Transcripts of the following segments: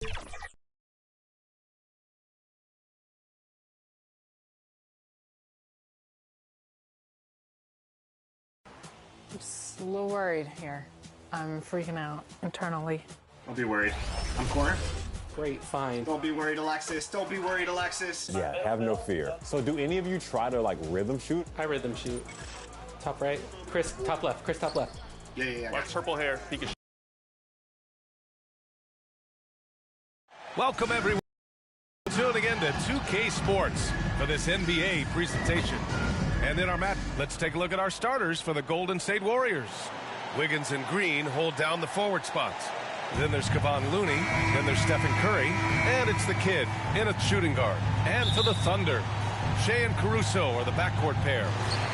I'm just a little worried here. I'm freaking out internally. Don't be worried. I'm corner. Great, fine. Don't be worried, Alexis. Don't be worried, Alexis. Yeah, have no fear. So do any of you try to like rhythm shoot? I rhythm shoot. Top right. Chris, top left. Chris, top left. Yeah. Watch purple hair. He can. Welcome everyone. Tuning in to 2K Sports for this NBA presentation. And in our match, let's take a look at our starters for the Golden State Warriors. Wiggins and Green hold down the forward spots. Then there's Kevon Looney. Then there's Stephen Curry. And it's the kid in a shooting guard. And for the Thunder, Shea and Caruso are the backcourt pair.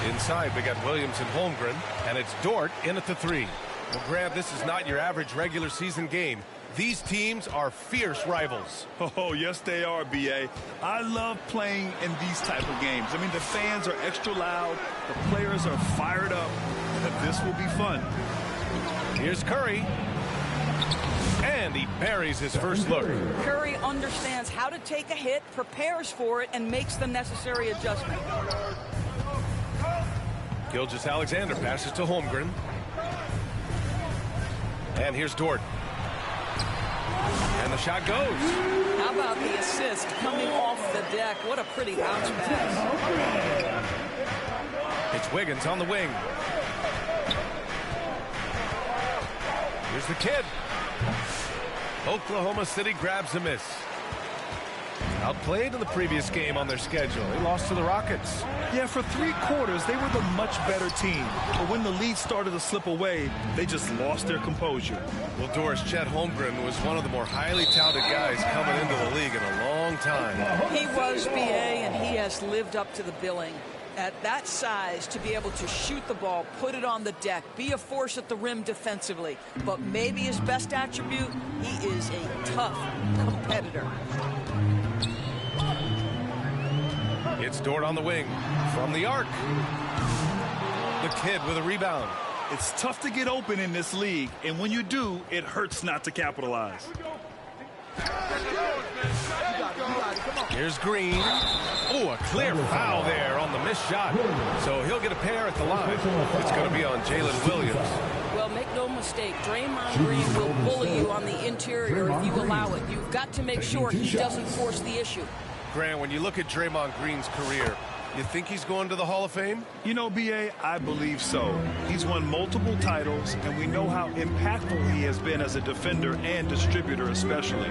Inside, we got Williams and Holmgren. And it's Dort in at the 3. Well, Grant, this is not your average regular season game. These teams are fierce rivals. Oh, yes, they are, B.A. I love playing in these type of games. I mean, the fans are extra loud. The players are fired up. This will be fun. Here's Curry. And he buries his first look. Curry understands how to take a hit, prepares for it, and makes the necessary adjustment. Gilgeous-Alexander passes to Holmgren. And here's Dort. And the shot goes. How about the assist coming off the deck? What a pretty bounce pass. It's Wiggins on the wing. Here's the kid. Oklahoma City grabs a miss. Outplayed in the previous game on their schedule. They lost to the Rockets. Yeah, for 3 quarters, they were the much better team. But when the lead started to slip away, they just lost their composure. Well, Doris, Chet Holmgren was one of the more highly touted guys coming into the league in a long time. He was, B.A., and he has lived up to the billing. At that size, to be able to shoot the ball, put it on the deck, be a force at the rim defensively. But maybe his best attribute, he is a tough competitor. It's Dort on the wing from the arc. The kid with a rebound. It's tough to get open in this league, and when you do, it hurts not to capitalize. Here's Green. Oh, a clear foul there on the missed shot. So he'll get a pair at the line. It's going to be on Jalen Williams. Well, make no mistake, Draymond Green will bully you on the interior if you allow it. You've got to make sure he doesn't force the issue. Grant, when you look at Draymond Green's career, you think he's going to the Hall of Fame? You know, B.A., I believe so. He's won multiple titles, and we know how impactful he has been as a defender and distributor especially.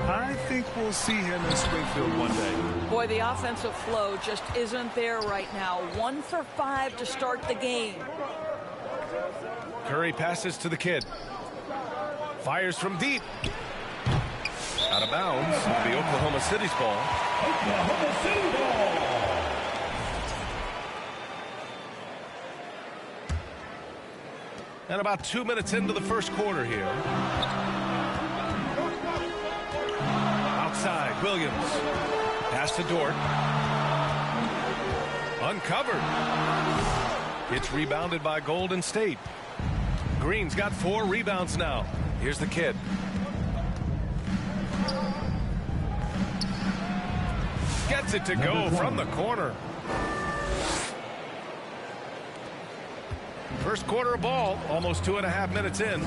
I think we'll see him in Springfield one day. Boy, the offensive flow just isn't there right now. 1 for 5 to start the game. Curry passes to the kid. Fires from deep. Out of bounds. It'll be Oklahoma City's ball. Oklahoma City ball. And about 2 minutes into the first quarter here. Outside, Williams. Pass to Dort. Uncovered. It's rebounded by Golden State. Green's got 4 rebounds now. Here's the kid. Gets it to go from the corner. First quarter of ball, almost 2.5 minutes in.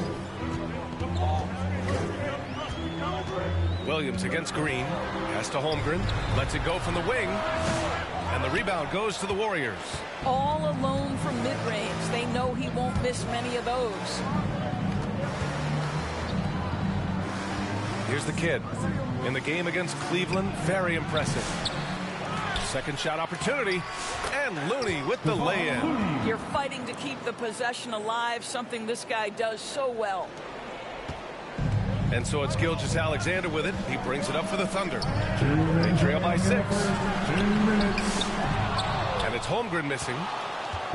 Williams against Green. Pass to Holmgren. Lets it go from the wing. And the rebound goes to the Warriors. All alone from mid-range. They know he won't miss many of those. Here's the kid. In the game against Cleveland, very impressive. Second shot opportunity. And Looney with the lay-in. You're fighting to keep the possession alive, something this guy does so well. And so it's Gilgeous-Alexander with it. He brings it up for the Thunder. They trail by 6. And it's Holmgren missing.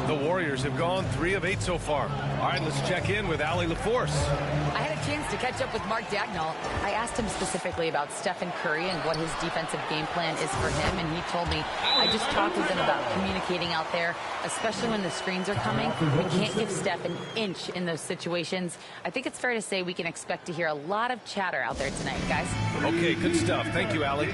The Warriors have gone 3 of 8 so far. All right, let's check in with Allie LaForce. I had a chance to catch up with Mark Dagnall. I asked him specifically about Stephen Curry and what his defensive game plan is for him, and he told me, I just talked with him about communicating out there, especially when the screens are coming. We can't give Steph an inch in those situations. I think it's fair to say we can expect to hear a lot of chatter out there tonight, guys. Okay, good stuff. Thank you, Allie.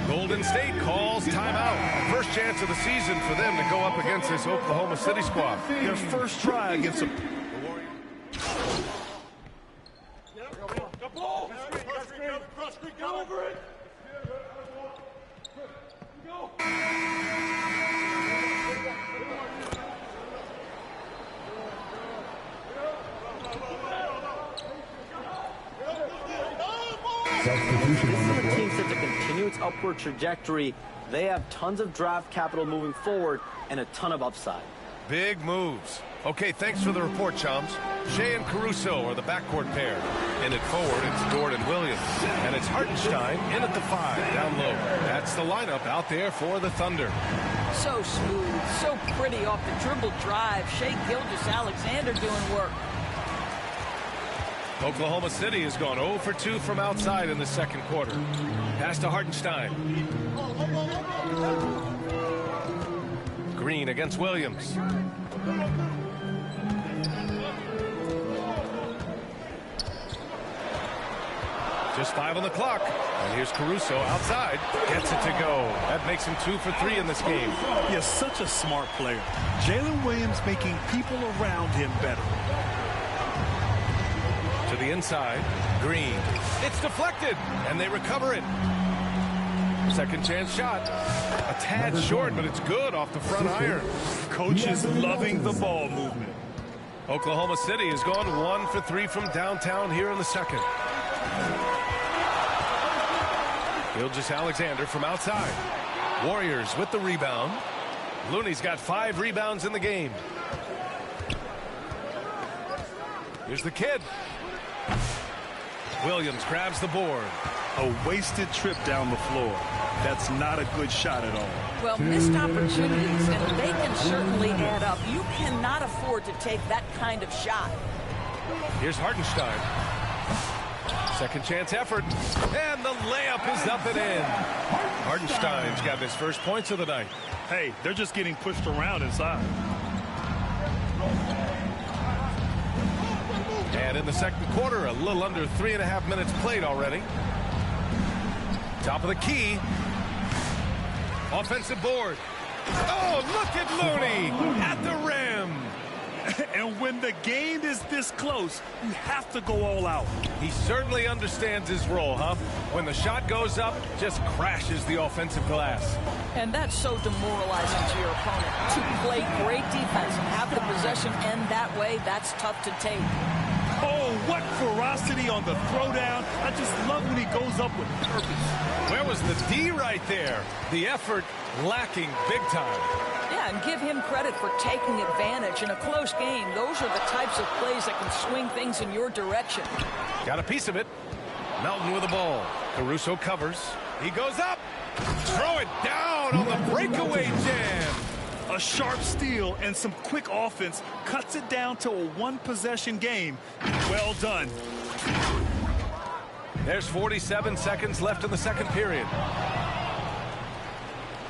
Golden State calls timeout. First chance of the season for them to go up against this Oklahoma City squad. Their first try against a... The team set to continue its upward trajectory. They have tons of draft capital moving forward and a ton of upside. Big moves. Okay, thanks for the report, chums. Shea and Caruso are the backcourt pair. In it forward, it's Dort and Williams. And it's Hartenstein in at the 5, down low. That's the lineup out there for the Thunder. So smooth, so pretty off the dribble drive. Shea Gilgeous-Alexander doing work. Oklahoma City has gone 0 for 2 from outside in the second quarter. Pass to Hartenstein. Green against Williams. Just 5 on the clock. And here's Caruso outside. Gets it to go. That makes him 2 for 3 in this game. He is such a smart player. Jalen Williams making people around him better. To the inside. Green. It's deflected. And they recover it. Second chance shot. A tad short, but it's good off the front iron. Coach is loving the ball movement. Oklahoma City has gone 1 for 3 from downtown here in the second. Gilgeous-Alexander from outside. Warriors with the rebound. Looney's got 5 rebounds in the game. Here's the kid. Williams grabs the board. A wasted trip down the floor. That's not a good shot at all. Well, missed opportunities, and they can certainly add up. You cannot afford to take that kind of shot. Here's Hartenstein. Second chance effort. And the layup is up and in. Hartenstein's got his first points of the night. Hey, they're just getting pushed around inside. And in the second quarter, a little under 3.5 minutes played already. Top of the key. Offensive board. Oh, look at Looney at the rim. And when the game is this close, you have to go all out. He certainly understands his role, huh? When the shot goes up, just crashes the offensive glass. And that's so demoralizing to your opponent. To play great defense and have the possession end that way, that's tough to take. Oh, what ferocity on the throwdown. I just love when he goes up with purpose. Where was the D right there? The effort lacking big time. Yeah, and give him credit for taking advantage in a close game. Those are the types of plays that can swing things in your direction. Got a piece of it. Melton with the ball. Caruso covers. He goes up. Throw it down on the breakaway jam. A sharp steal and some quick offense cuts it down to a one-possession game. Well done. There's 47 seconds left in the second period.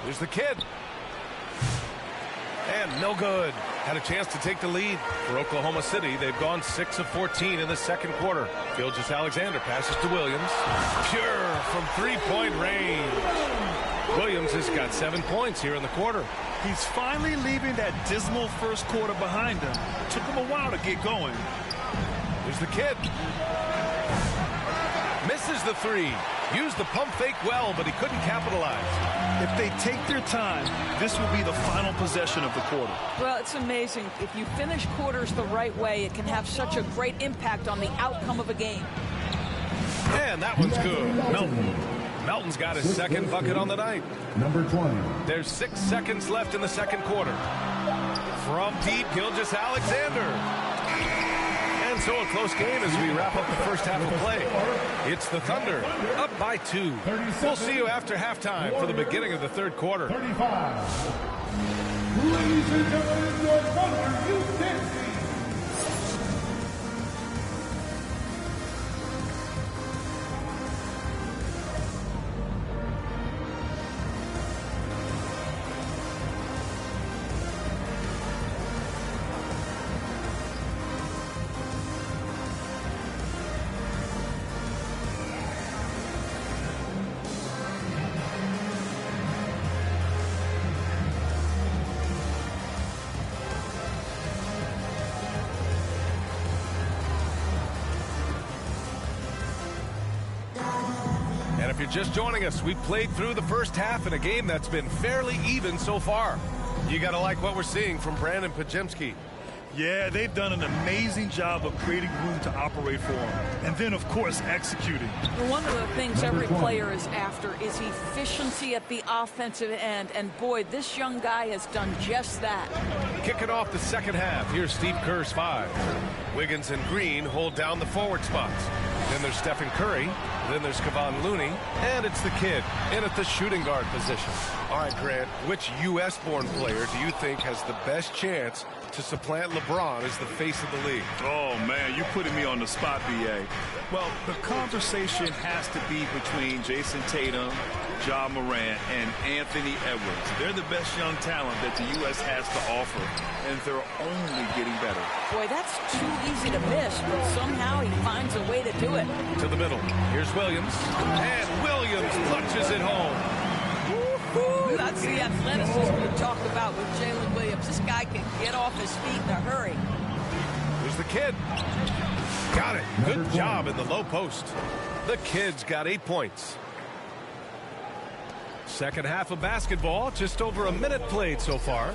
There's the kid. And no good. Had a chance to take the lead for Oklahoma City. They've gone 6 of 14 in the second quarter. Gilgeous-Alexander passes to Williams. Pure from three-point range. Williams has got 7 points here in the quarter. He's finally leaving that dismal first quarter behind him. Took him a while to get going. There's the kid. Misses the 3. Used the pump fake well, but he couldn't capitalize. If they take their time, this will be the final possession of the quarter. Well, it's amazing. If you finish quarters the right way, it can have such a great impact on the outcome of a game. And that one's good. Melton's got his second bucket on the night. Number 20. There's 6 seconds left in the second quarter. From deep, Gilgeous-Alexander. And so a close game as we wrap up the first half of play. It's the Thunder up by 2. We'll see you after halftime for the beginning of the third quarter. 35. Ladies and gentlemen, your Thunder Youth Dancing. And if you're just joining us, we've played through the first half in a game that's been fairly even so far. You got to like what we're seeing from Brandon Pajemski. Yeah, they've done an amazing job of creating room to operate for him. And then, of course, executing. One of the things every player is after is efficiency at the offensive end. And boy, this young guy has done just that. Kicking off the second half, here's Steve Kerr's 5. Wiggins and Green hold down the forward spots. Then there's Stephen Curry. Then there's Kevon Looney. And it's the kid in at the shooting guard position. All right, Grant, which U.S.-born player do you think has the best chance to supplant LeBron as the face of the league? Oh, man, you're putting me on the spot, B.A. Well, the conversation has to be between Jason Tatum, Ja Morant, and Anthony Edwards. They're the best young talent that the U.S. has to offer, and they're only getting better. Boy, that's too easy to miss, but somehow he finds a way to do it. To the middle. Here's Williams. And Williams punches it home. Woo-hoo! That's the athleticism you talk about with Jalen Williams. This guy can get off his feet in a hurry. Here's the kid. Got it. Good job in the low post. The kid's got 8 points. Second half of basketball, just over a minute played so far.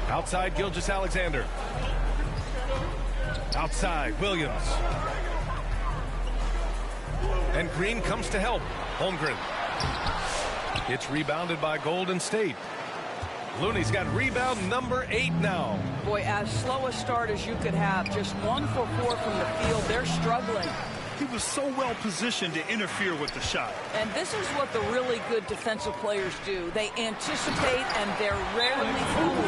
Outside, Gilgeous-Alexander. Outside, Williams. And Green comes to help. Holmgren. It's rebounded by Golden State. Looney's got rebound number 8 now. Boy, as slow a start as you could have. Just 1 for 4 from the field. They're struggling. He was so well positioned to interfere with the shot. And this is what the really good defensive players do. They anticipate, and they're rarely fooled.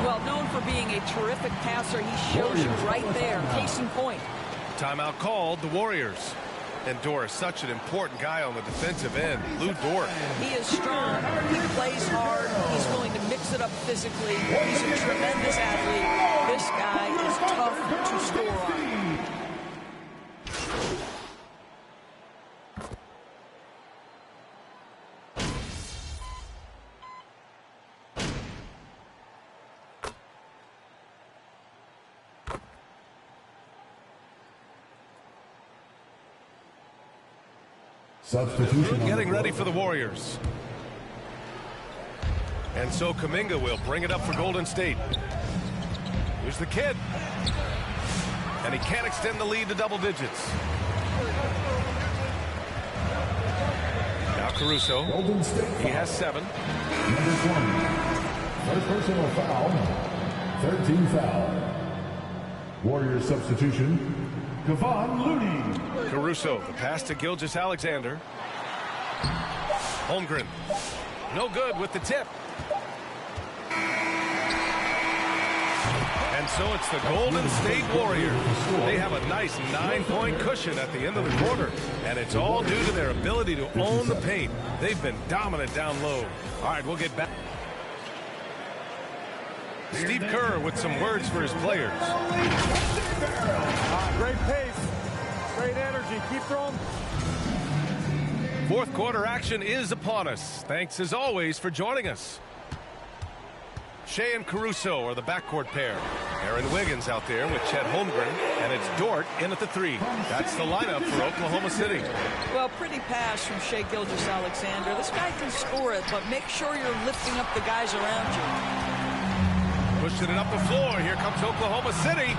Well, known for being a terrific passer, he shows you right there. Case in point. Timeout called, the Warriors. And Doris, such an important guy on the defensive end. Lou Dort. He is strong. He plays hard. He's going to mix it up physically. He's a tremendous athlete. This guy is tough to score on. Substitution. Getting ready for the Warriors. And so Kuminga will bring it up for Golden State. Here's the kid. And he can't extend the lead to double digits. Now Caruso. He has 7. Number 20. First personal foul. 13 foul. Warriors substitution. Kevon Looney. Caruso, the pass to Gilgeous-Alexander. Holmgren. No good with the tip. And so it's the Golden State Warriors. They have a nice 9-point cushion at the end of the quarter. And it's all due to their ability to own the paint. They've been dominant down low. All right, we'll get back. Steve Kerr with some words for his players. Great pace. Great energy. Keep throwing. Fourth quarter action is upon us. Thanks as always for joining us. Shea and Caruso are the backcourt pair. Aaron Wiggins out there with Chet Holmgren, and it's Dort in at the 3. That's the lineup for Oklahoma City. Well, pretty pass from Shea Gilgeous-Alexander. This guy can score it, but make sure you're lifting up the guys around you. Pushing it up the floor. Here comes Oklahoma City.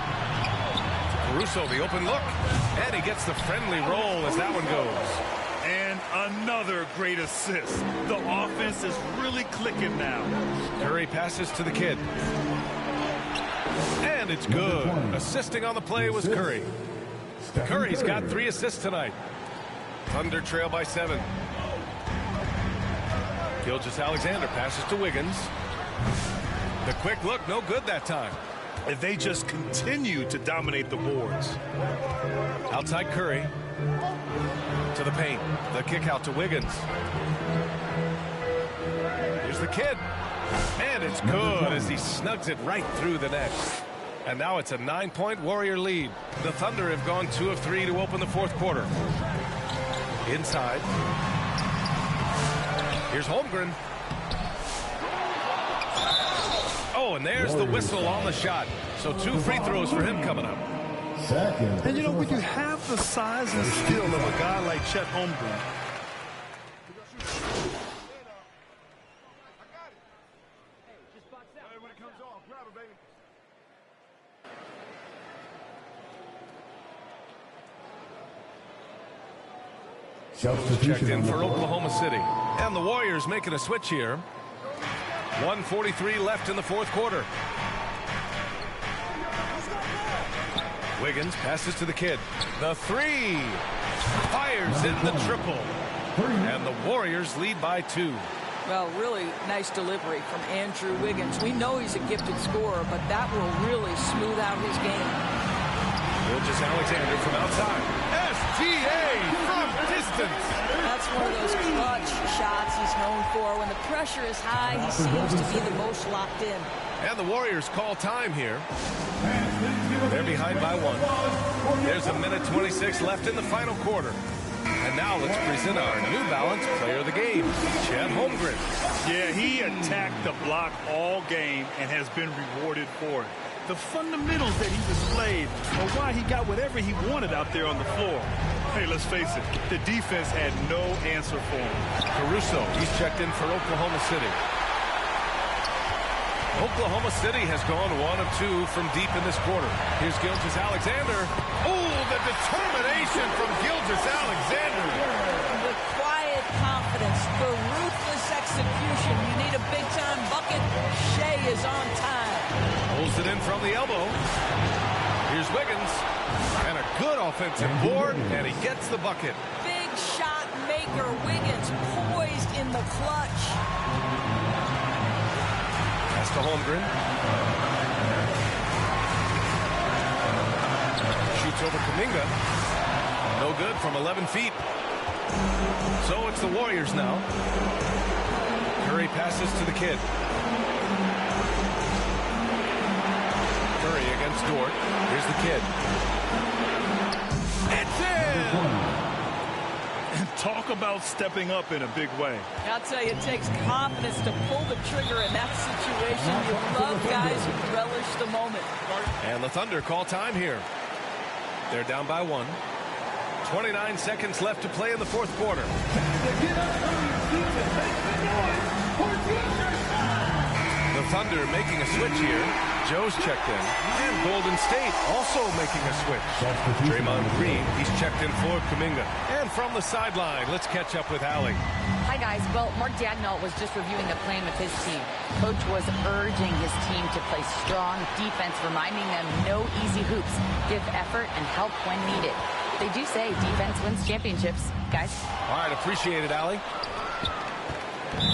Caruso, the open look. And he gets the friendly roll as that one goes. And another great assist. The offense is really clicking now. Curry passes to the kid. And it's good. Assisting on the play was Curry. Curry's got 3 assists tonight. Thunder trail by 7. Gilgeous-Alexander passes to Wiggins. The quick look, no good that time. If they just continue to dominate the boards. Outside Curry. To the paint. The kick out to Wiggins. Here's the kid. And it's good as he snugs it right through the net. And now it's a 9-point Warrior lead. The Thunder have gone 2 of 3 to open the fourth quarter. Inside. Here's Holmgren. Oh, and there's the whistle on the shot. So 2 free throws for him coming up. And you know, when you have the size and skill of a guy like Chet Holmgren, Checked in for Oklahoma City. And the Warriors making a switch here. 1:43 left in the fourth quarter. Wiggins passes to the kid. The three. Fires in the triple. And the Warriors lead by 2. Well, really nice delivery from Andrew Wiggins. We know he's a gifted scorer, but that will really smooth out his game. Gilgeous-Alexander from outside. SGA from distance. That's one of those clutch shots he's known for. When the pressure is high, he seems to be the most locked in. And the Warriors call time here. They're behind by 1. There's a minute 26 left in the final quarter. And now let's present our New Balance player of the game, Chet Holmgren. yeah, he attacked the block all game and has been rewarded for it. The fundamentals that he displayed are why he got whatever he wanted out there on the floor. Hey, let's face it, the defense had no answer for him. Caruso, he's checked in for Oklahoma City. Oklahoma City has gone 1 of 2 from deep in this quarter. Here's Gilgeous-Alexander. Oh, the determination from Gilgeous-Alexander. The quiet confidence, the ruthless execution. You need a big-time bucket. Shea is on time. Pulls it in from the elbow. Here's Wiggins. And a good offensive board, and he gets the bucket. Big shot maker. Wiggins poised in the clutch. Pass to Holmgren. Shoots over Kuminga. No good from 11 feet. So it's the Warriors now. Curry passes to the kid. Curry against Dort. Here's the kid. It's in! And talk about stepping up in a big way. I'll tell you, it takes confidence to pull the trigger in that situation. You love guys who relish the moment. And the Thunder call time here. They're down by 1. 29 seconds left to play in the fourth quarter. The Thunder making a switch here. Joe's checked in. And Golden State also making a switch. Draymond Green, he's checked in for Kuminga. And from the sideline, let's catch up with Allie. Hi, guys. Well, Mark Dagnall was just reviewing the plan with his team. Coach was urging his team to play strong defense, reminding them no easy hoops, give effort, and help when needed. They do say defense wins championships, guys. All right, appreciate it, Allie.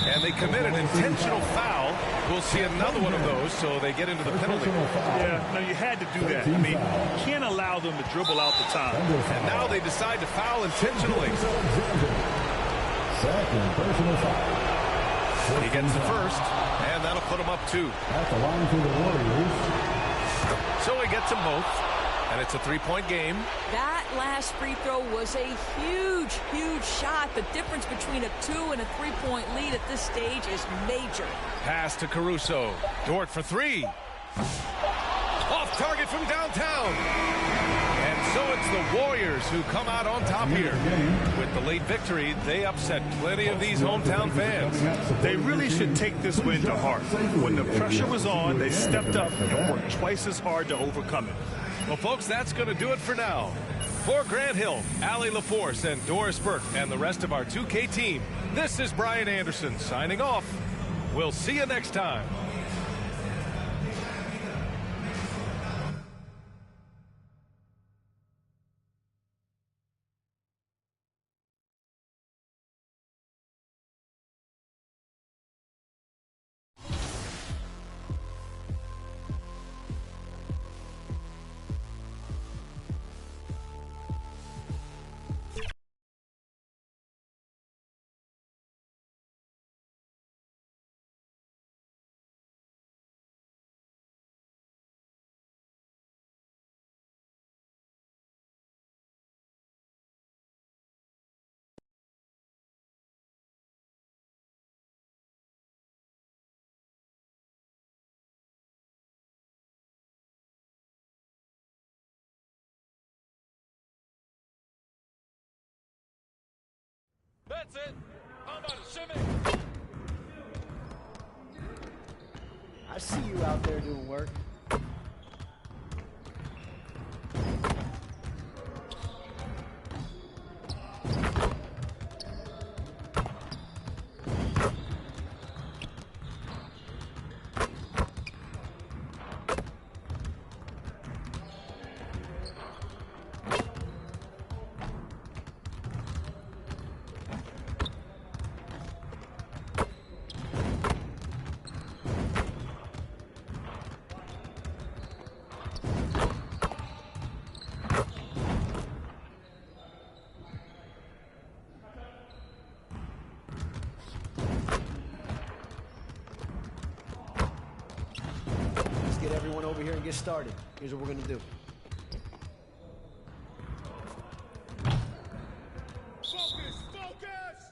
And they commit an intentional foul. We'll see another one of those, so they get into the penalty. Yeah, no, you had to do that. I mean, you can't allow them to dribble out the time. And now they decide to foul intentionally. Second personal foul. He gets the first, and that'll put him up 2. At the line for the Warriors. So he gets them both, and it's a 3-point game. That last free throw was a huge, huge shot. The difference between a 2 and a 3-point lead at this stage is major. Pass to Caruso. Dort for 3. Off target from downtown. And so it's the Warriors who come out on top here. With the late victory, they upset plenty of these hometown fans. They really should take this win to heart. When the pressure was on, they stepped up and worked twice as hard to overcome it. Well, folks, that's going to do it for now. For Grant Hill, Allie LaForce, and Doris Burke, and the rest of our 2K team, this is Brian Anderson signing off. We'll see you next time. That's it. How about a shimmy? I see you out there doing work. Get everyone over here and get started. Here's what we're gonna do. Focus! Focus!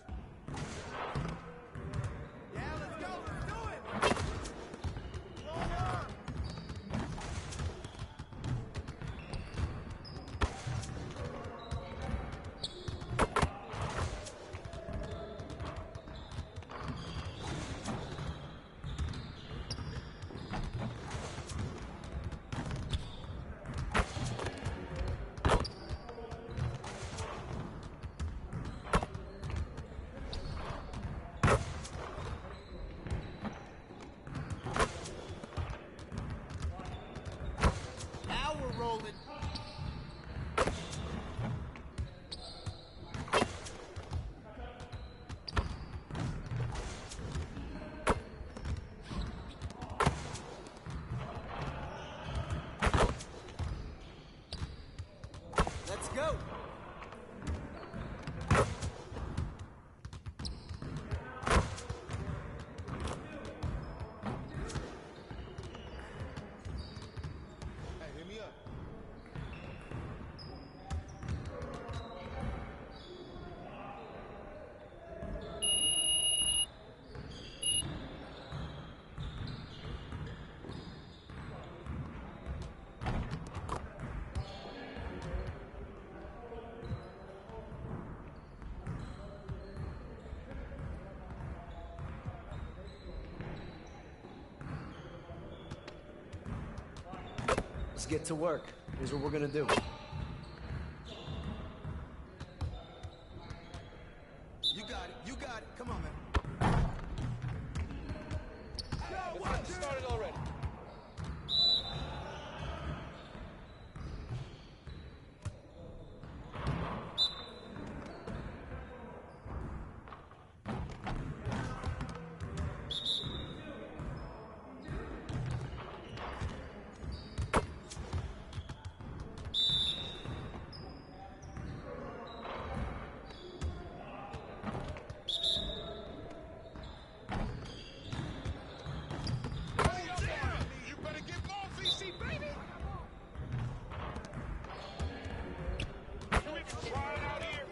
Yeah, let's go. Let's do it. Long arm. Now we're rolling. Let's go. Hey, hit me up. Let's get to work. Here's what we're gonna do. You got it. You got it. Come on, man. Let's get this started already. You better get more VC, baby. Can we try it out here?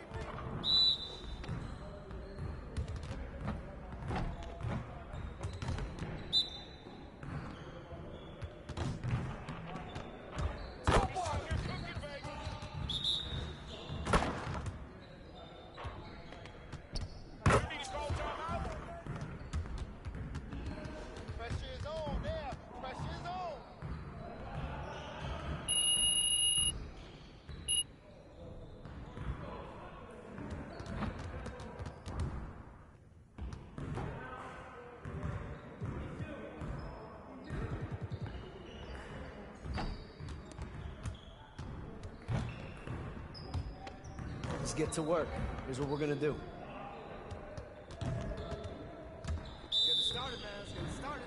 Top one, you're cooking, baby. You need to call timeout. Pressure is on there. Pressure is on. Let's get to work. Here's what we're gonna do. Let's get it started, man. Let's get it started.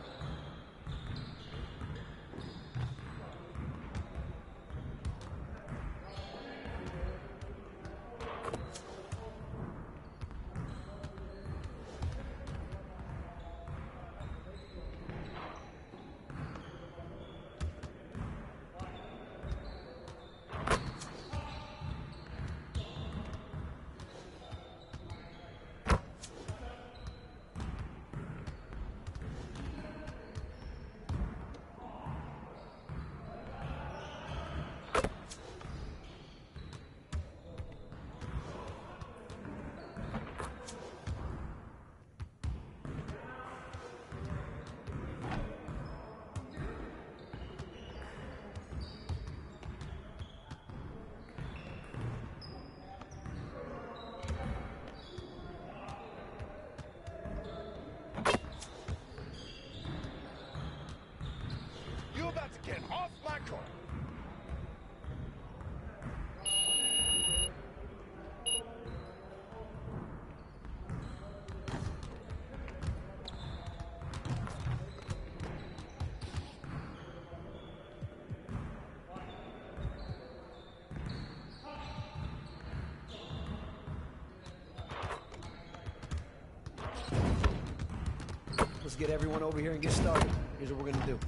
Let's get everyone over here and get started. Here's what we're going to do.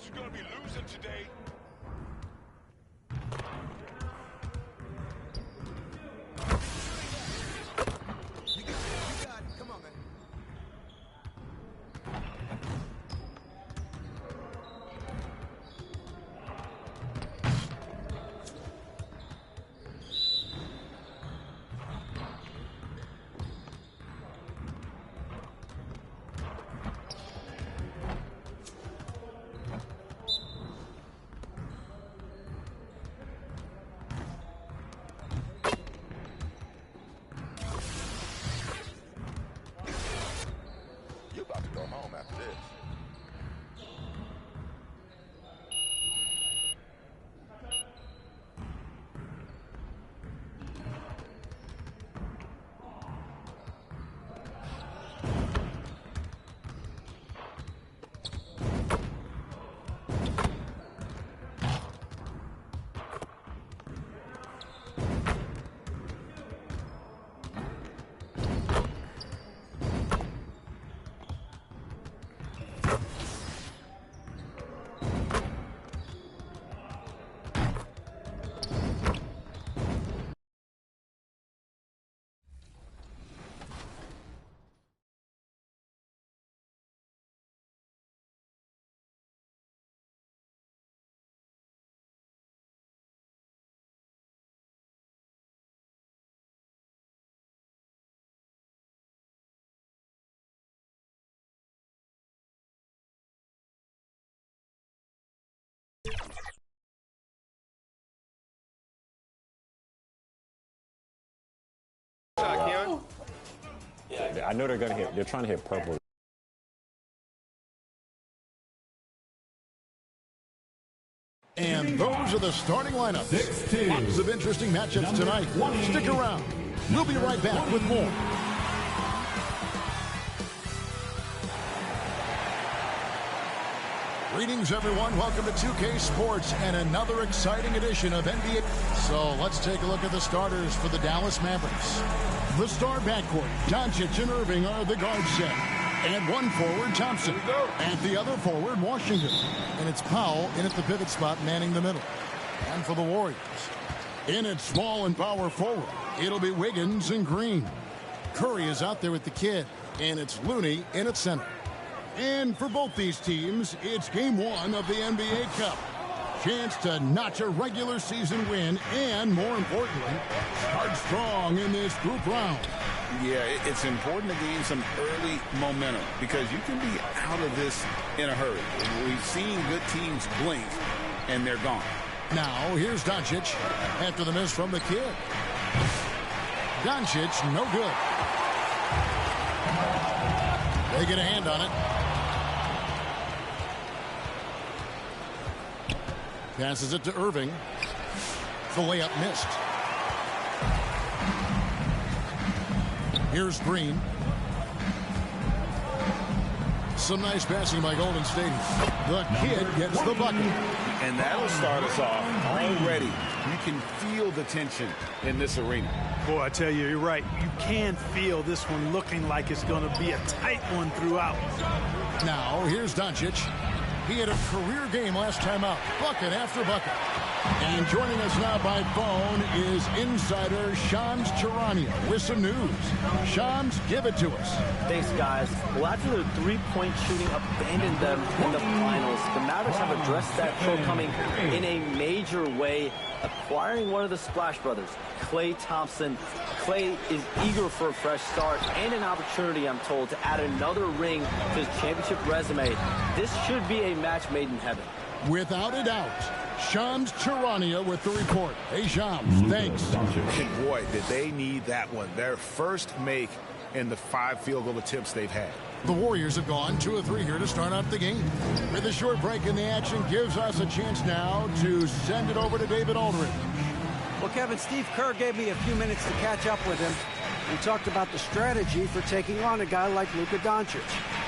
You're going to be losing today. You got it. Come on, man. Go home after this. I know they're gonna hit. They're trying to hit purple. And those are the starting lineups. Lots of interesting matchups tonight. Stick around. We'll be right back with more. Greetings, everyone. Welcome to 2K Sports and another exciting edition of NBA. So let's take a look at the starters for the Dallas Mavericks. The star backcourt, Doncic and Irving, are the guard set. And one forward, Thompson. And the other forward, Washington. And it's Powell in at the pivot spot, manning the middle. And for the Warriors, in at small and power forward, it'll be Wiggins and Green. Curry is out there with the kid. And it's Looney in at center. And for both these teams, it's game one of the NBA Cup. Chance to notch a regular season win and, more importantly, start strong in this group round. Yeah, it's important to gain some early momentum because you can be out of this in a hurry. We've seen good teams blink, and they're gone. Now, here's Doncic after the miss from the kid. Doncic, no good. They get a hand on it. Passes it to Irving. The layup missed. Here's Green. Some nice passing by Golden State. The kid gets the bucket. And that'll start us off already. You can feel the tension in this arena. Boy, I tell you, you're right. You can feel this one looking like it's going to be a tight one throughout. Now, here's Doncic. He had a career game last time out. Bucket after bucket. And joining us now by phone is insider Shams Charania with some news. Shams, give it to us. Thanks, guys. Well, after their three-point shooting abandoned them in the finals, the Mavericks have addressed that shortcoming in a major way, acquiring one of the Splash Brothers, Klay Thompson. Klay is eager for a fresh start and an opportunity, I'm told, to add another ring to his championship resume. This should be a match made in heaven. Without a doubt. Shams Charania with the report. Hey, Shams, thanks. And boy, did they need that one. Their first make in the 5 field goal attempts they've had. The Warriors have gone 2 of 3 here to start out the game. With a short break in the action gives us a chance now to send it over to David Aldridge. Well, Kevin, Steve Kerr gave me a few minutes to catch up with him. We talked about the strategy for taking on a guy like Luka Doncic.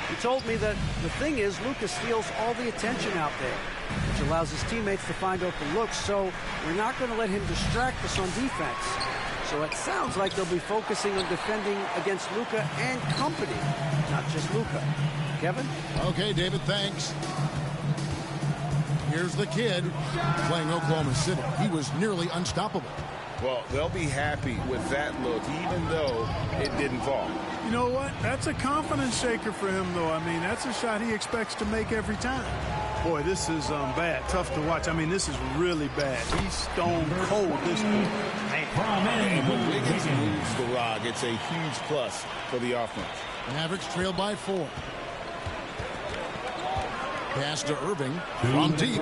He told me that the thing is Luka steals all the attention out there, which allows his teammates to find open looks, so we're not going to let him distract us on defense. So it sounds like they'll be focusing on defending against Luka and company, not just Luka. Kevin? Okay, David, thanks. Here's the kid playing Oklahoma City. He was nearly unstoppable. Well, they'll be happy with that look, even though it didn't fall. You know what? That's a confidence shaker for him, though. I mean, that's a shot he expects to make every time. Boy, this is bad. Tough to watch. I mean, this is really bad. He's stone cold this point. And when Wiggins moves the rock, it's a huge plus for the offense. Mavericks trail by 4. Pass to Irving from deep.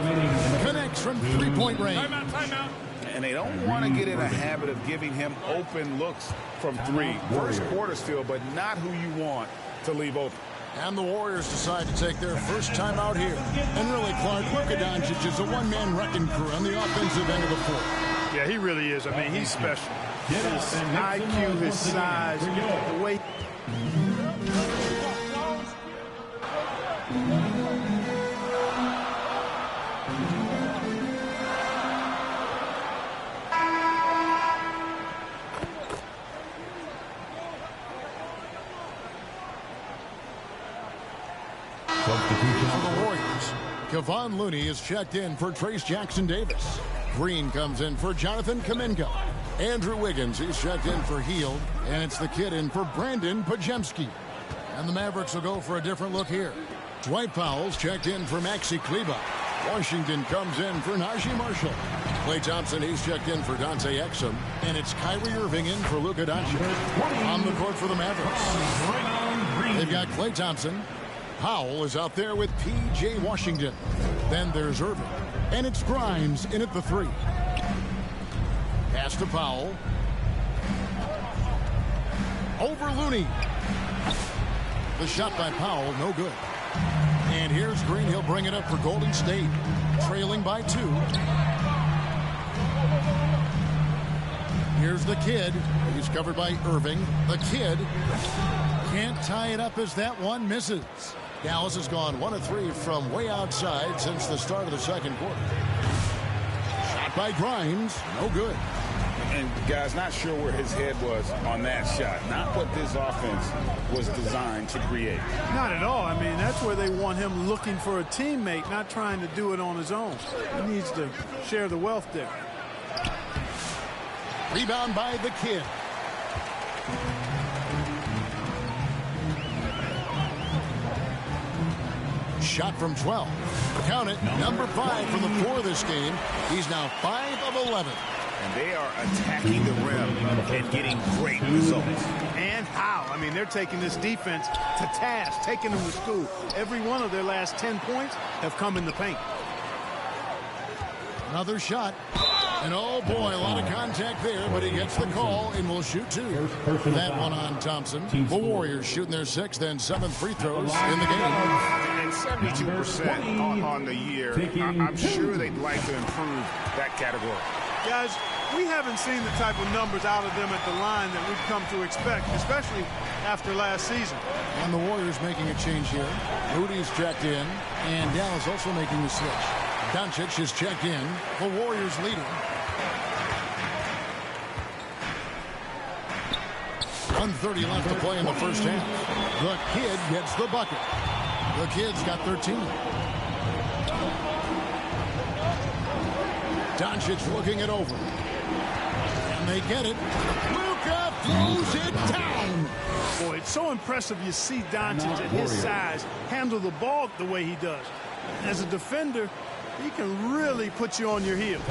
Connects from three-point range. Timeout. And they don't want to get in a habit of giving him open looks from 3. First quarter still, but not who you want to leave open. And the Warriors decide to take their first time out here. And really, Clark, Luka Doncic is a one-man wrecking crew on the offensive end of the floor. Yeah, he really is. I mean, he's special. His IQ, his size, the way... For the Warriors, Kevon Looney is checked in for Trace Jackson-Davis. Green comes in for Jonathan Kuminga. Andrew Wiggins is checked in for Hield, and it's the kid in for Brandon Pajemski. And the Mavericks will go for a different look here. Dwight Powell's checked in for Maxi Kleber. Washington comes in for Najee Marshall. Klay Thompson, he's checked in for Dante Exum. And it's Kyrie Irving in for Luka Doncic. On the court for the Mavericks, they've got Klay Thompson. Powell is out there with P.J. Washington. Then there's Irving. And it's Grimes in at the 3. Pass to Powell. Over Looney. The shot by Powell, no good. And here's Green. He'll bring it up for Golden State. Trailing by 2. Here's the kid. He's covered by Irving. The kid can't tie it up as that one misses. Dallas has gone 1 of 3 from way outside since the start of the second quarter. Shot by Grimes, no good. And guys, not sure where his head was on that shot. Not what this offense was designed to create. Not at all. I mean, that's where they want him looking for a teammate, not trying to do it on his own. He needs to share the wealth there. Rebound by the kid. Shot from 12. Count it, number 5 from the floor this game. He's now 5 of 11. And they are attacking the rim and getting great results. And how? I mean, they're taking this defense to task, taking them to school. Every one of their last 10 points have come in the paint. Another shot. And oh boy, a lot of contact there, but he gets the call and will shoot 2. That one on Thompson. The Warriors shooting their 6th and 7th free throws in the game. And 72% on the year. I'm sure they'd like to improve that category. Guys, we haven't seen the type of numbers out of them at the line that we've come to expect, especially after last season. And the Warriors making a change here. Rudy's checked in, and Dallas also making the switch. Doncic is checked in. The Warriors leading. 1:30 left to play in the first half. The kid gets the bucket. The kid's got 13. Doncic looking it over. And they get it. Luka throws it down. Boy, it's so impressive you see Doncic at his size handle the ball the way he does. As a defender, he can really put you on your heels.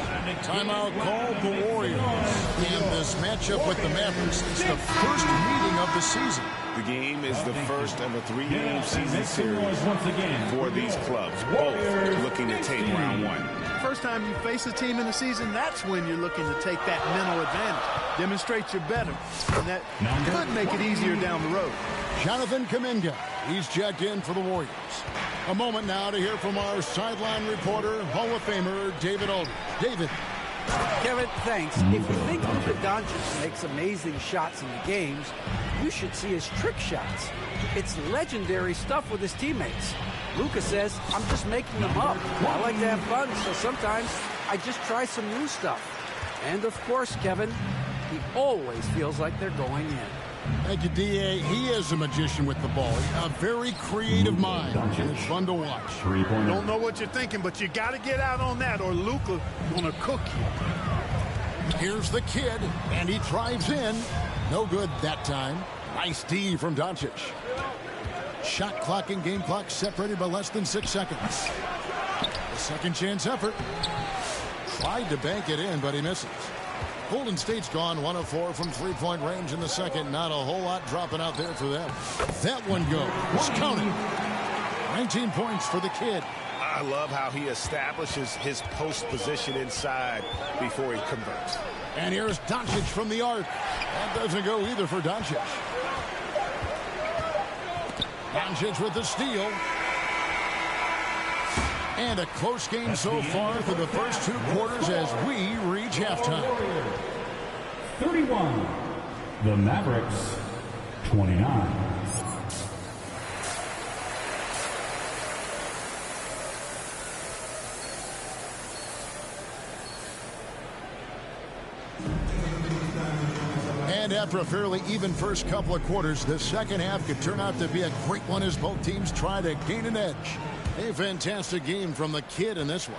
Timeout called the Warriors. In this matchup with the Mavericks, it's the first meeting of the season. The game is the first of a 3-game season series for these clubs, both looking to take round one. First time you face a team in the season, that's when you're looking to take that mental advantage. Demonstrate you're better, and that could make it easier down the road. Jonathan Kuminga, he's checked in for the Warriors. A moment now to hear from our sideline reporter, Hall of Famer David Aldridge. David. Kevin, thanks. If you think Luka Doncic makes amazing shots in the games, you should see his trick shots. It's legendary stuff with his teammates. Luka says, I'm just making them up. I like to have fun, so sometimes I just try some new stuff. And of course, Kevin, he always feels like they're going in. Thank you, D.A. He is a magician with the ball. A very creative mind. It's fun to watch. Don't know what you're thinking, but you got to get out on that or Luka gonna cook you. Here's the kid, and he drives in. No good that time. Nice D from Doncic. Shot clock and game clock separated by less than 6 seconds. A second chance effort. Tried to bank it in, but he misses. Golden State's gone 1 of 4 from three-point range in the second. Not a whole lot dropping out there for them. That one goes. Counting. 19 points for the kid. I love how he establishes his post position inside before he converts. And here's Doncic from the arc. That doesn't go either for Doncic. Doncic with the steal. And a close game so far through the first 2 quarters as we reach halftime. 31. The Mavericks, 29. And after a fairly even first couple of quarters, the second half could turn out to be a great one as both teams try to gain an edge. A fantastic game from the kid in this one.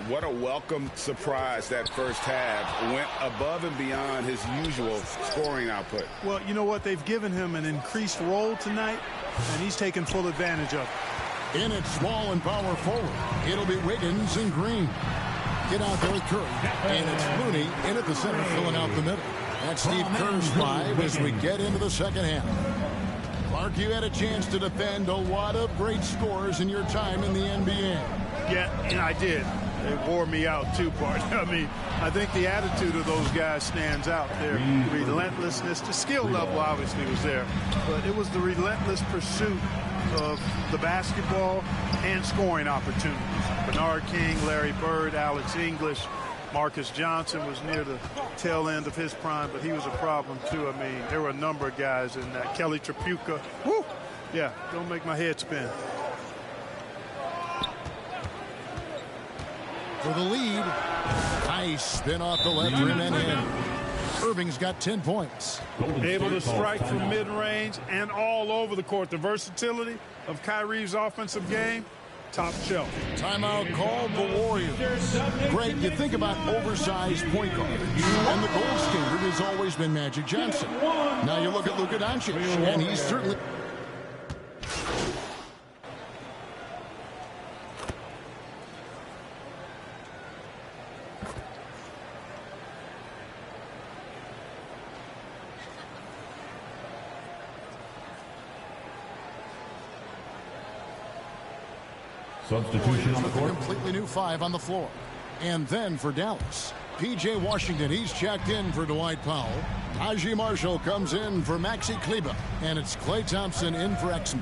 What a welcome surprise that first half. Went above and beyond his usual scoring output. Well, you know what? They've given him an increased role tonight, and he's taken full advantage of it. In at small and power forward, it'll be Wiggins and Green. Get out there with Curry. And it's Looney in at the center, filling out the middle. That's Steve Kerr's 5 as we get into the second half. Clark, you had a chance to defend a lot of great scores in your time in the NBA. Yeah, and I did. It wore me out too, Bart. I mean, I think the attitude of those guys stands out. Their relentlessness, the skill level obviously was there, but it was the relentless pursuit of the basketball and scoring opportunities. Bernard King, Larry Bird, Alex English, Marcus Johnson was near the tail end of his prime, but he was a problem too. I mean, there were a number of guys in that. Kelly Tripucka. Woo! Yeah, don't make my head spin. For the lead. Nice spin off the left rim and in. Irving's got 10 points. Able to strike from mid-range and all over the court. The versatility of Kyrie's offensive game, top shelf. Timeout called the Warriors. Greg, you think about oversized point guards, and the gold standard has always been Magic Johnson. Now you look at Luka Doncic, and he's certainly... Substitution on the court. A completely new 5 on the floor. And then for Dallas, P.J. Washington, he's checked in for Dwight Powell. Najee Marshall comes in for Maxi Kleber. And it's Klay Thompson in for Exum.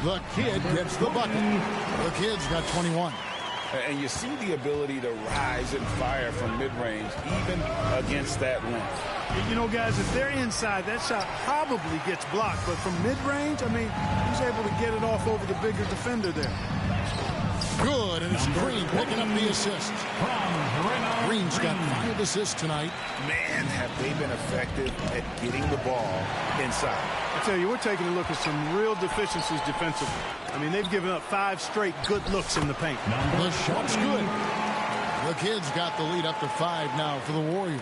The kid gets the bucket. The kid's got 21. And you see the ability to rise and fire from mid-range, even against that length. You know, guys, if they're inside, that shot probably gets blocked. But from mid-range, I mean, he's able to get it off over the bigger defender there. Good, and it's Green picking up the assist. Green's got 5 assists tonight. Man, have they been effective at getting the ball inside. I tell you, we're taking a look at some real deficiencies defensively. I mean, they've given up 5 straight good looks in the paint. The shot's good. The Kids got the lead up to 5 now for the Warriors.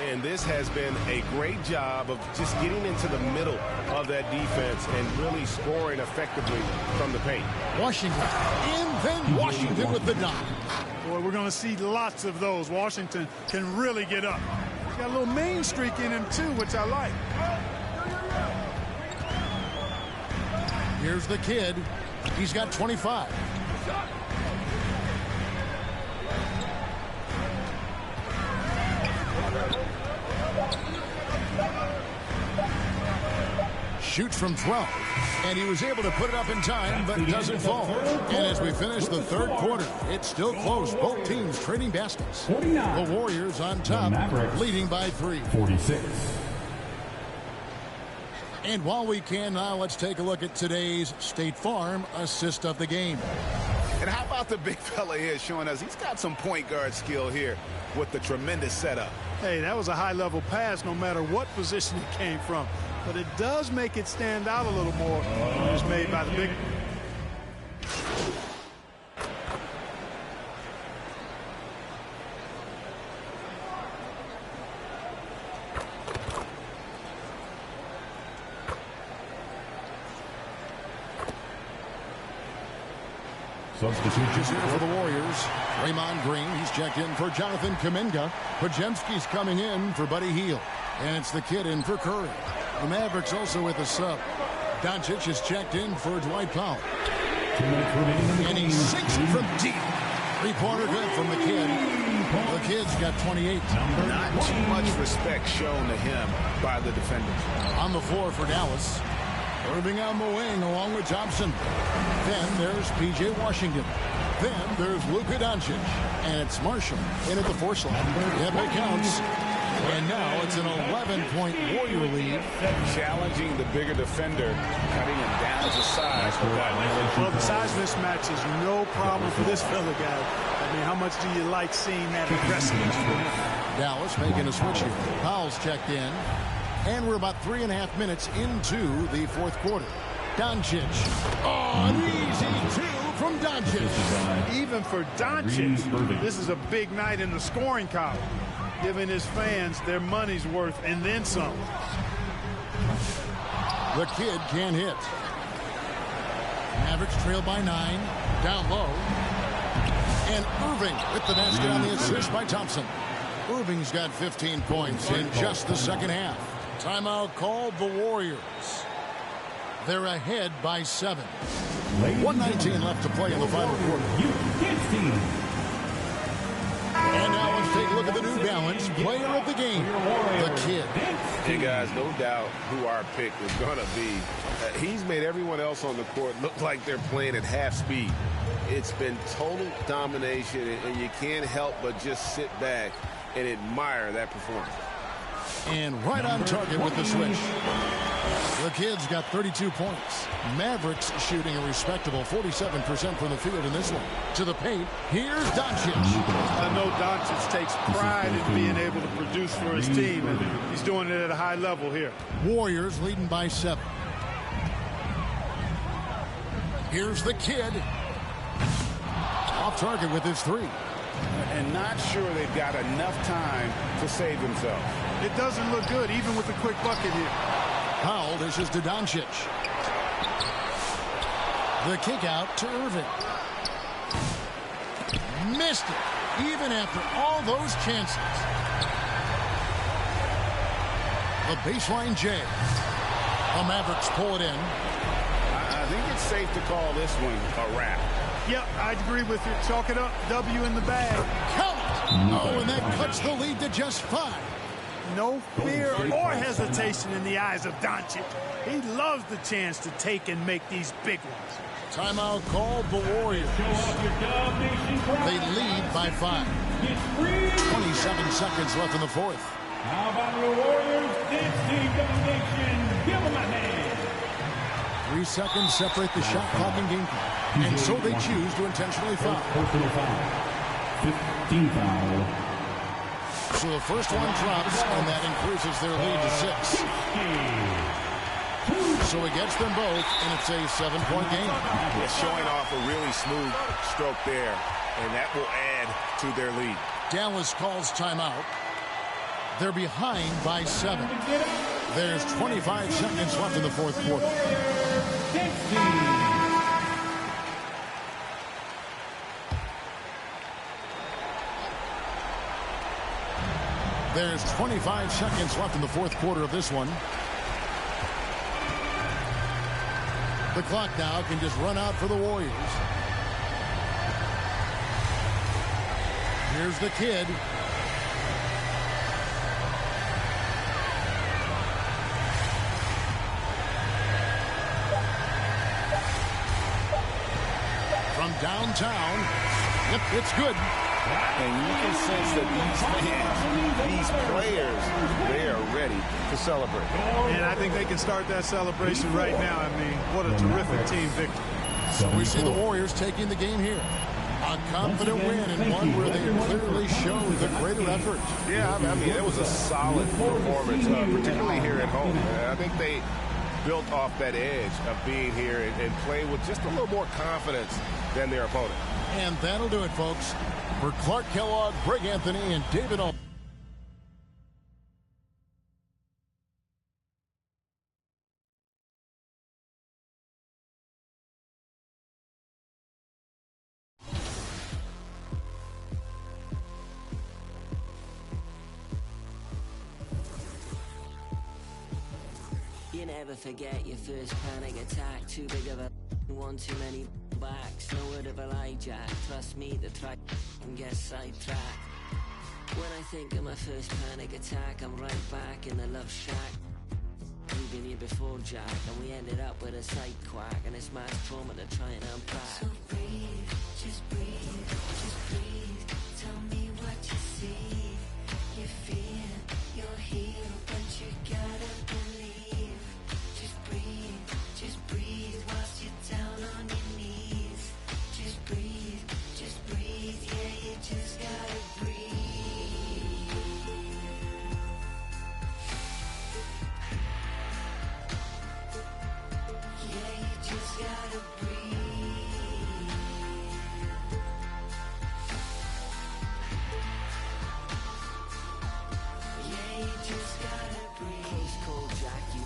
And this has been a great job of just getting into the middle of that defense and really scoring effectively from the paint. Washington, and then Washington with the dunk. Boy, we're going to see lots of those. Washington can really get up. He's got a little main streak in him, too, which I like. Here's the Kid. He's got 25. Shoots from 12, and he was able to put it up in time, but doesn't fall. And as we finish the third quarter, it's still close. Both teams trading baskets. The Warriors on top, leading by 3. 46. And while we can now, let's take a look at today's State Farm assist of the game. And how about the big fella here showing us he's got some point guard skill here with the tremendous setup. Hey, that was a high-level pass no matter what position it came from. But it does make it stand out a little more when it's made by the big. Substitutions here for the Warriors. Draymond Green, he's checked in for Jonathan Kuminga. Pajemski's coming in for Buddy Hield. And it's the Kid in for Curry. The Mavericks also with a sub. Doncic is checked in for Dwight Powell. 2 minutes remaining. And he sinks it from deep. Three-pointer good from the Kid. The Kid's got 28. Not too much respect shown to him by the defenders. On the floor for Dallas. Irving on the wing along with Thompson. Then there's P.J. Washington. Then there's Luka Doncic. And it's Marshall in at the 4 slot. Yep, it counts. And now it's an 11-point Warrior lead. Challenging the bigger defender, cutting him down to size. Well, the size mismatch is no problem for this fella, guy. I mean, how much do you like seeing that aggressiveness from him? Dallas making a switch here. Powell's checked in. And we're about 3.5 minutes into the fourth quarter. Doncic. Oh, an easy 2 from Doncic. Even for Doncic, this is a big night in the scoring column, giving his fans their money's worth and then some. The Kid can't hit. Mavericks trail by 9. Down low. And Irving with the basket on the assist by Thompson. Irving's got 15 points in just the second half. Timeout called the Warriors. They're ahead by 7. 1:19 left to play in the final quarter. And now let's take a look at the New Balance player of the game, the Kid. Hey, guys, no doubt who our pick is going to be. He's made everyone else on the court look like they're playing at half speed. It's been total domination, and you can't help but just sit back and admire that performance. And right on target with the switch. The Kid's got 32 points. Mavericks shooting a respectable 47% from the field in this one. To the paint, here's Doncic. I know Doncic takes pride in being able to produce for his team, and he's doing it at a high level here. Warriors leading by 7. Here's the Kid. Off target with his 3. And not sure they've got enough time to save themselves. It doesn't look good, even with the quick bucket here. Powell dishes to Doncic. The kick out to Irving. Missed it, even after all those chances. The baseline J. The Mavericks pull it in. I think it's safe to call this one a wrap. Yep, I agree with you. Chalk it up. W in the bag. Count it. Oh, and that cuts the lead to just 5. No fear or hesitation in the eyes of Doncic. He loves the chance to take and make these big ones. Timeout called the Warriors. They lead by 5. 27 seconds left in the fourth. How about the Warriors? This team domination. Give them a hand. 3 seconds separate the shot clock and game clock. And so they choose to intentionally foul. Personal foul. 15 foul. So the first one drops, and that increases their lead to 6. So he gets them both, and it's a 7-point game. Yeah, showing off a really smooth stroke there, and that will add to their lead. Dallas calls timeout. They're behind by 7. There's 25 seconds left in the fourth quarter. There's 25 seconds left in the fourth quarter of this one. The clock now can just run out for the Warriors. Here's the kid. From downtown. Yep, it's good. And you can sense that these players, they are ready to celebrate. And I think they can start that celebration right now. I mean, what a terrific team victory. So we see the Warriors taking the game here. A confident win and one where they clearly showed the greater effort. Yeah, I mean, it was a solid performance, particularly here at home. I think they built off that edge of being here and playing with just a little more confidence than their opponent. And that'll do it, folks. For Clark Kellogg, Greg Anthony, and David Alden. You never forget your first panic attack. Too big of a one, too many backs. No word of a lie, Jack. Trust me, the track can get sidetracked. When I think of my first panic attack, I'm right back in the love shack. We've been here before, Jack, and we ended up with a side quack, and it's mass trauma to try and unpack. So breathe, just breathe, just breathe. Tell me what you see. You feel you're here, but you gotta believe. Just breathe whilst you're down on your knees. Just breathe, yeah, you just gotta breathe. Yeah, you just gotta breathe. Yeah, you just gotta breathe. Close call, Jack, you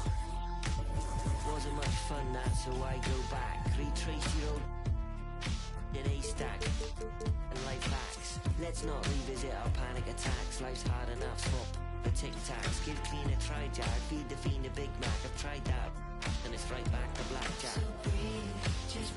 wasn't much fun that, so I go back. Retrace your old in a stack and life hacks. Let's not revisit our panic attacks. Life's hard enough, swap the tic tacs. Give clean a try, Jack. Feed the fiend a Big Mac. I've tried that, and it's right back to blackjack. So breathe, just